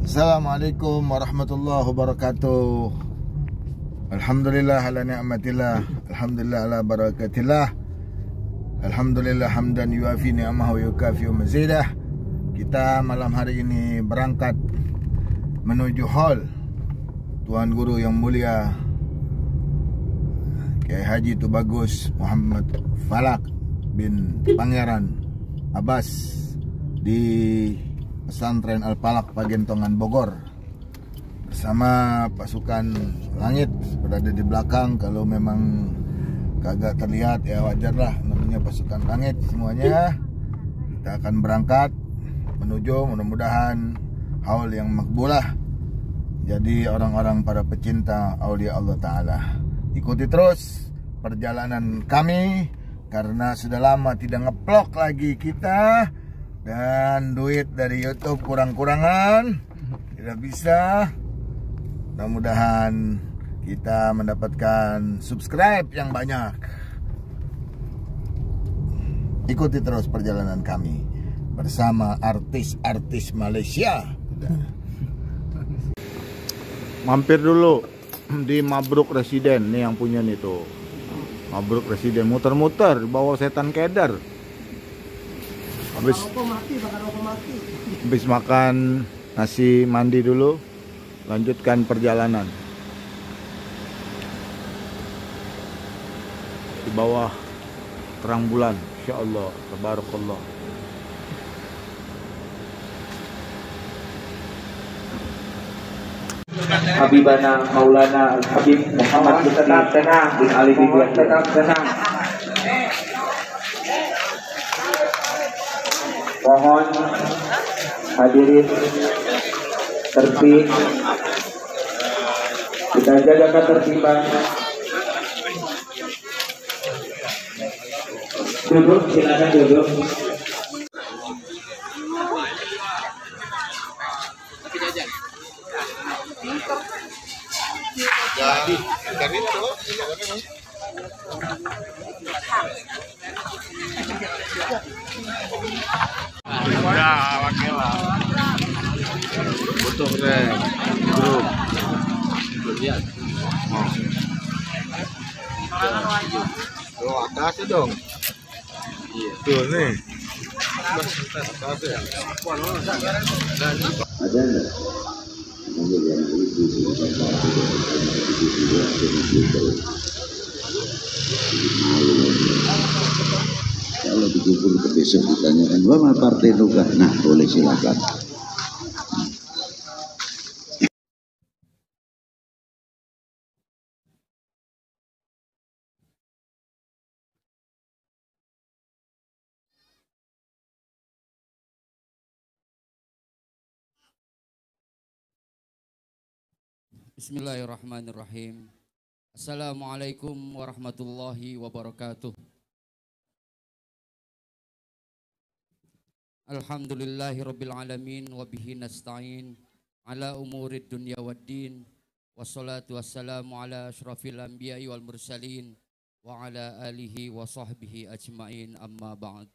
Assalamualaikum warahmatullahi wabarakatuh. Alhamdulillah ala ni'matillah, alhamdulillah ala barakatillah, alhamdulillah hamdan yuafi ni'amahu yukafi mazidah. Kita malam hari ini berangkat menuju hall Tuan Guru yang mulia Kiai Haji Tubagus Muhammad Falak bin Pangeran Abbas di Pesantren Al-Falak Pagentongan Bogor bersama pasukan langit berada di belakang. Kalau memang kagak terlihat ya wajar lah, namanya pasukan langit semuanya. Kita akan berangkat menuju mudah-mudahan haul yang makbulah, jadi orang-orang para pecinta aulia Allah Ta'ala. Ikuti terus perjalanan kami karena sudah lama tidak ngeplok lagi kita, dan duit dari YouTube kurang-kurangan, tidak bisa. Mudah-mudahan kita mendapatkan subscribe yang banyak. Ikuti terus perjalanan kami bersama artis-artis Malaysia. Mampir dulu di Mabruk Residen nih, yang punya nih tuh. Mabruk Residen, muter-muter bawa setan kedar. Habis makan nasi, mandi dulu, lanjutkan perjalanan di bawah terang bulan, insyaallah, tabarakallah. Habibana Maulana Al-Habib Muhammad tenang bin Ali bin tenang. Mohon hadirin tertib, kita jaga ketertiban. Duduk, silakan duduk. Butuh deh grup. Lihat. Oh, atasnya dong. Iya. Tuh nih. Ada enggak? Kemudian kalau dikubur ke besok ditanyakan, wah partai nuga, nah boleh silakan. Bismillahirrahmanirrahim. Assalamualaikum warahmatullahi wabarakatuh. Alhamdulillahirabbil alamin wa bihi nasta'in ala umurid dunya waddin, wassalatu wassalamu ala asyrafil anbiya'i wal mursalin wa ala alihi wa sahbihi ajmain, amma ba'd.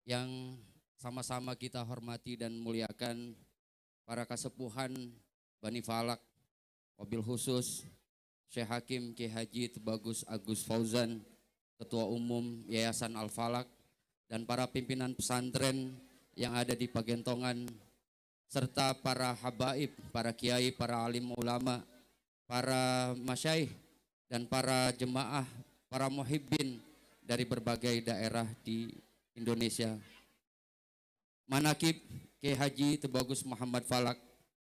Yang sama-sama kita hormati dan muliakan para kasepuhan Bani Falak, wabil khusus Syekh Hakim Kiai Haji Tubagus Agus Fauzan, Ketua Umum Yayasan Al-Falak, dan para pimpinan pesantren yang ada di Pagentongan, serta para habaib, para kiai, para alim ulama, para masyaikh, dan para jemaah, para muhibbin dari berbagai daerah di Indonesia. Manakib Kiai Haji Tubagus Muhammad Falak,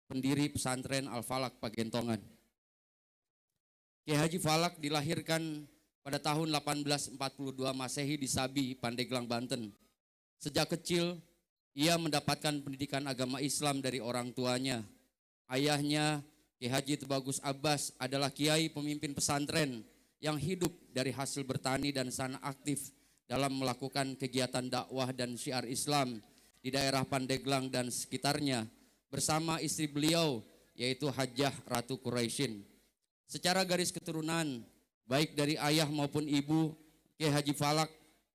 pendiri pesantren Al-Falak Pagentongan. Kiai Haji Falak dilahirkan pada tahun 1842 Masehi di Sabi, Pandeglang, Banten. Sejak kecil, ia mendapatkan pendidikan agama Islam dari orang tuanya. Ayahnya, Kiai Haji Tubagus Abbas, adalah kiai pemimpin pesantren yang hidup dari hasil bertani dan sangat aktif dalam melakukan kegiatan dakwah dan syiar Islam di daerah Pandeglang dan sekitarnya bersama istri beliau, yaitu Hajjah Ratu Quraisyin. Secara garis keturunan, baik dari ayah maupun ibu, Kiai Haji Falak,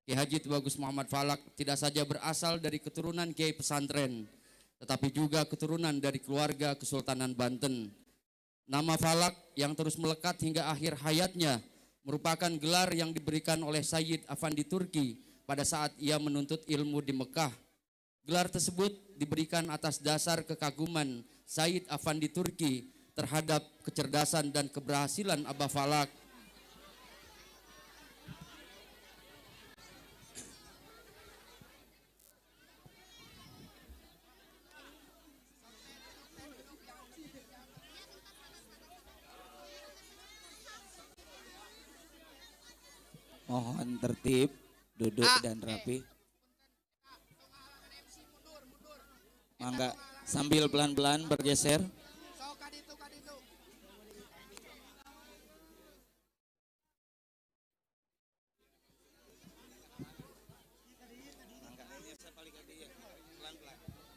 Kiai Haji Tubagus Muhammad Falak tidak saja berasal dari keturunan kiai pesantren, tetapi juga keturunan dari keluarga Kesultanan Banten. Nama Falak yang terus melekat hingga akhir hayatnya merupakan gelar yang diberikan oleh Sayyid Afandi Turki pada saat ia menuntut ilmu di Mekah. Gelar tersebut diberikan atas dasar kekaguman Sayyid Afandi Turki terhadap kecerdasan dan keberhasilan Abah Falak. Mohon tertib, duduk dan rapi. Mangga sambil pelan-pelan bergeser.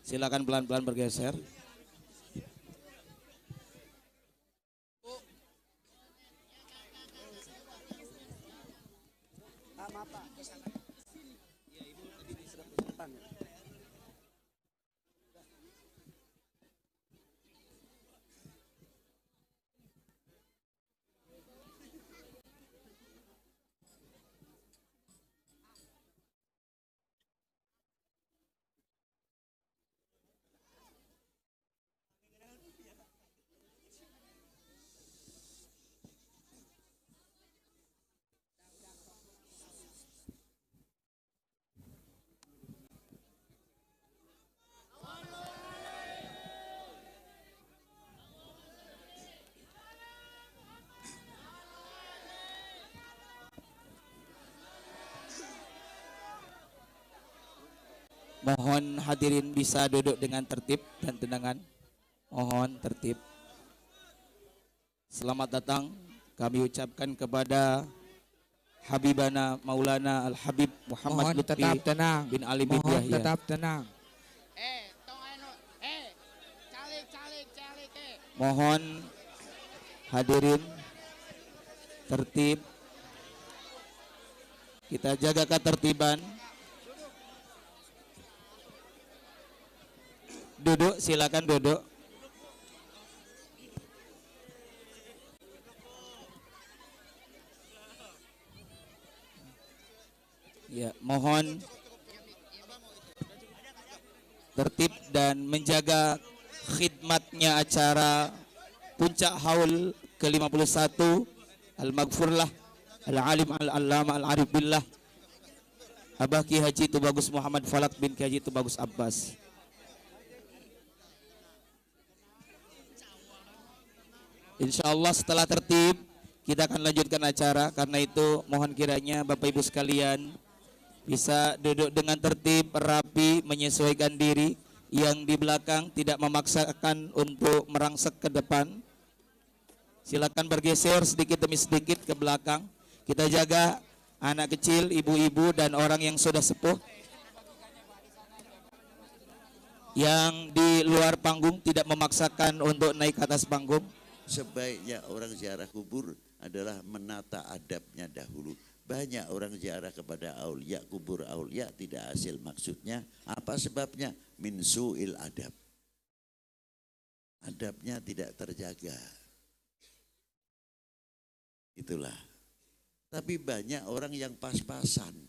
Silakan pelan-pelan bergeser. Mohon hadirin bisa duduk dengan tertib dan tenangan. Mohon tertib. Selamat datang kami ucapkan kepada Habibana Maulana Al-Habib Muhammad Lutfi bin Ali bin Yahya. Tetap tenang. Mohon hadirin tertib. Kita jaga ketertiban. Duduk, silakan duduk. Ya, mohon tertib dan menjaga khidmatnya acara Puncak Haul ke-51 Al-Maghfurlah Al-Alim Al-Allama Al-Arif Billah Abah Ki Haji Tubagus Muhammad Falak bin Ki Haji Tubagus Abbas. Insya Allah setelah tertib kita akan lanjutkan acara. Karena itu mohon kiranya Bapak Ibu sekalian bisa duduk dengan tertib, rapi, menyesuaikan diri. Yang di belakang tidak memaksakan untuk merangsek ke depan. Silakan bergeser sedikit demi sedikit ke belakang. Kita jaga anak kecil, ibu-ibu dan orang yang sudah sepuh. Yang di luar panggung tidak memaksakan untuk naik ke atas panggung. Sebaiknya orang ziarah kubur adalah menata adabnya dahulu. Banyak orang ziarah kepada aulia, kubur aulia tidak hasil. Maksudnya apa sebabnya? Min su'il adab. Adabnya tidak terjaga. Itulah. Tapi banyak orang yang pas-pasan.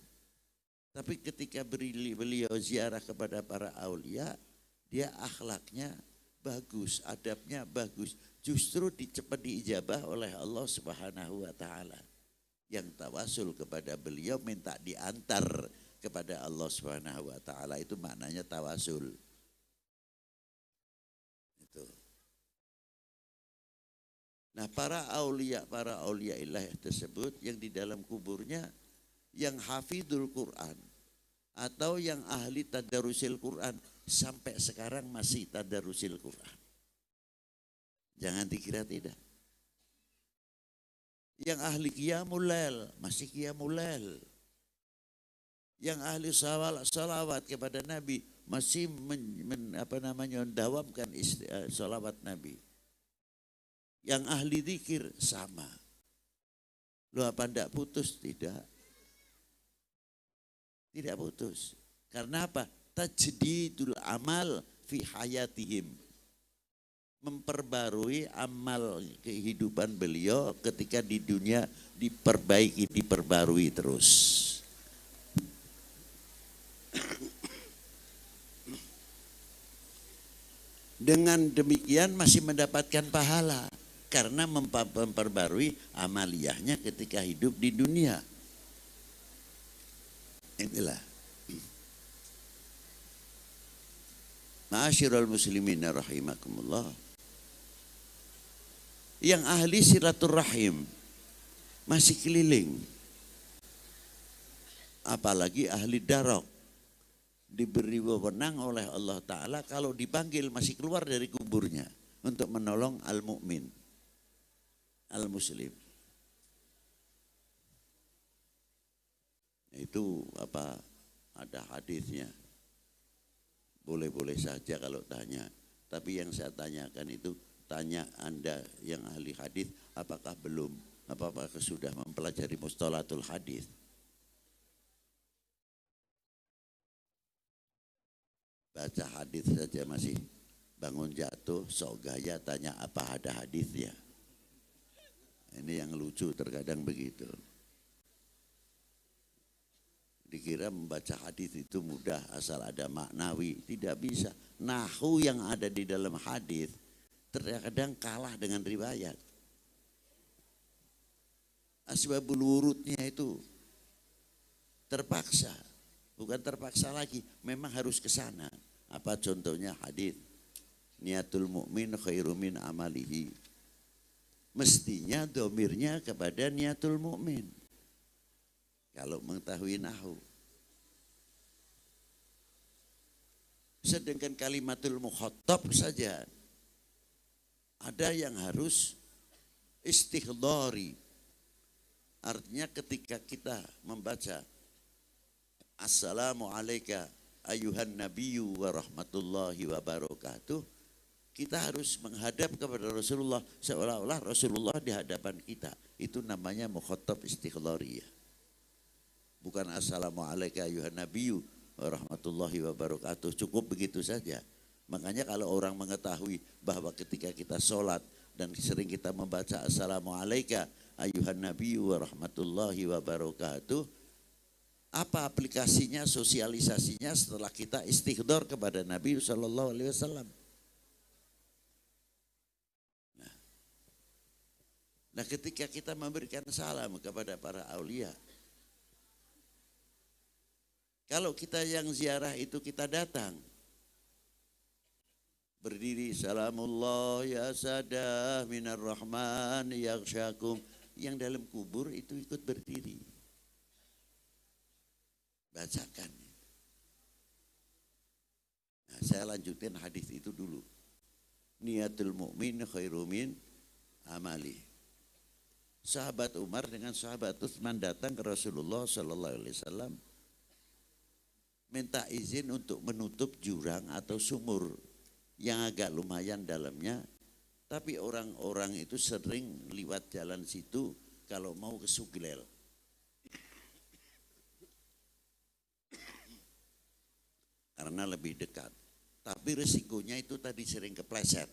Tapi ketika beliau ziarah kepada para aulia, dia akhlaknya bagus, adabnya bagus. Justru cepat diijabah oleh Allah Subhanahu wa taala. Yang tawasul kepada beliau minta diantar kepada Allah Subhanahu wa taala, itu maknanya tawasul. Itu. Nah, para aulia ilah tersebut yang di dalam kuburnya yang hafidul Quran atau yang ahli tadarusil Quran sampai sekarang masih tadarusil Quran. Jangan dikira tidak. Yang ahli qiyamul lail masih qiyamul lail. Yang ahli salawat kepada Nabi masih mendawamkan salawat Nabi. Yang ahli zikir sama. Lu apa enggak putus? Tidak. Tidak putus. Karena apa? Tajdidul amal fi hayatihim, memperbarui amal kehidupan beliau ketika di dunia, diperbaiki, diperbarui terus. Dengan demikian masih mendapatkan pahala karena memperbarui amaliyahnya ketika hidup di dunia. Itulah. Ma'asyiral muslimin rahimakumullah. Yang ahli silaturahim masih keliling. Apalagi ahli darok. Diberi wewenang oleh Allah Ta'ala kalau dipanggil masih keluar dari kuburnya untuk menolong al-mu'min, al-muslim. Itu apa, ada hadisnya. Boleh-boleh saja kalau tanya. Tapi yang saya tanyakan itu, tanya Anda yang ahli hadis, apakah belum, apakah sudah mempelajari mustalatul hadis? Baca hadis saja masih bangun jatuh, sok gaya tanya apa ada hadisnya. Ini yang lucu terkadang begitu. Dikira membaca hadis itu mudah asal ada maknawi, tidak bisa. Nahwu yang ada di dalam hadis terkadang kalah dengan riwayat. Asbabul wurudnya itu terpaksa. Bukan terpaksa lagi, memang harus ke sana. Apa contohnya hadis? Niatul mu'min khairu min amalihi. Mestinya domirnya kepada niatul mu'min. Kalau mengetahui nahwu. Sedangkan kalimatul mukhatab saja. Ada yang harus istighdari. Artinya ketika kita membaca Assalamualaikum ayuhan nabiyyu wa rahmatullahi wa barakatuh, kita harus menghadap kepada Rasulullah seolah-olah Rasulullah di hadapan kita. Itu namanya mukhatab istighdhariyah. Bukan Assalamualaikum ayuhan nabiyyu wa rahmatullahi wa barakatuh, cukup begitu saja. Makanya kalau orang mengetahui bahwa ketika kita sholat dan sering kita membaca Assalamualaikum ayuhan nabiyyu wa rahmatullahi wa barakatuh, apa aplikasinya, sosialisasinya setelah kita istighdar kepada Nabi Sallallahu Alaihi Wasallam? Nah, ketika kita memberikan salam kepada para aulia, kalau kita yang ziarah itu kita datang, berdiri, salamullah ya sadah minar rahman yaghsyakum, yang dalam kubur itu ikut berdiri. Bacakan. Nah, saya lanjutin hadis itu dulu. Niatul mu'min khairu min amali. Sahabat Umar dengan sahabat Utsman datang ke Rasulullah sallallahu alaihi wasallam minta izin untuk menutup jurang atau sumur yang agak lumayan dalamnya, tapi orang-orang itu sering lewat jalan situ kalau mau ke Suglel. Karena lebih dekat. Tapi resikonya itu tadi sering kepleset.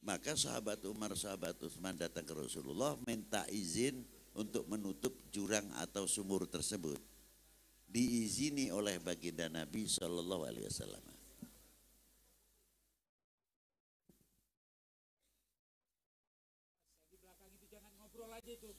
Maka sahabat Umar, sahabat Utsman datang ke Rasulullah minta izin untuk menutup jurang atau sumur tersebut. Diizini oleh baginda Nabi Sallallahu Alaihi Wasallam. Di belakang itu jangan ngobrol aja itu.